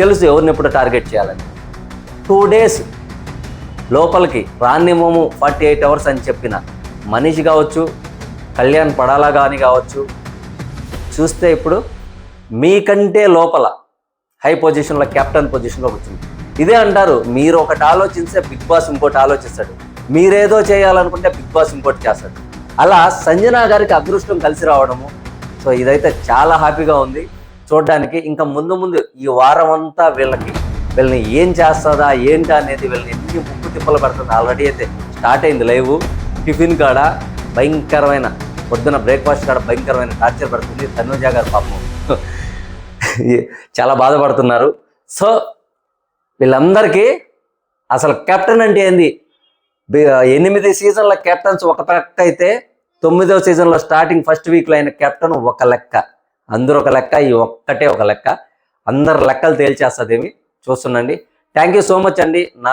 తెలుసు ఎవరిని ఎప్పుడు టార్గెట్ చేయాలని. 2 days లోపలికి రానివ్వము 48 hours అని చెప్పిన మనిషి కావచ్చు, కళ్యాణ్ పడాలా కానీ కావచ్చు, చూస్తే ఇప్పుడు మీకంటే లోపల హై పొజిషన్లో కెప్టెన్ పొజిషన్లో వచ్చింది. ఇదే అంటారు, మీరు ఒకటి ఆలోచిస్తే బిగ్ బాస్ ఇంకోటి ఆలోచిస్తాడు, మీరేదో చేయాలనుకుంటే బిగ్ బాస్ ఇంకోటి చేస్తాడు. అలా సంజన గారికి అదృష్టం కలిసి రావడము. సో ఇదైతే చాలా హ్యాపీగా ఉంది చూడడానికి. ఇంకా ముందు ముందు ఈ వారం అంతా వీళ్ళని ఏం చేస్తుందా ఏంటా అనేది, వీళ్ళని ఎన్ని ముప్పు తిప్పలు పెడుతుంది. ఆల్రెడీ అయితే స్టార్ట్ అయింది లైవ్. టిఫిన్ కాడ భయంకరమైన, పొద్దున బ్రేక్ఫాస్ట్ కాడ భయంకరమైన టార్చర్ పెడుతుంది. తనుజ గారు పాపం చాలా బాధపడుతున్నారు. సో వీళ్ళందరికీ అసలు కెప్టెన్ అంటే ఏంది, 8 సీజన్ల కెప్టెన్స్ ఒక లెక్క అయితే 9వ సీజన్లో స్టార్టింగ్ ఫస్ట్ వీక్లో అయిన కెప్టెన్ ఒక లెక్క, అందరూ ఒక లెక్క, ఈ ఒక్కటే ఒక లెక్క. అందరు లెక్కలు తేల్చేస్తుంది ఏమి చూస్తుండండి. థ్యాంక్ యూ సో మచ్ అండి. నా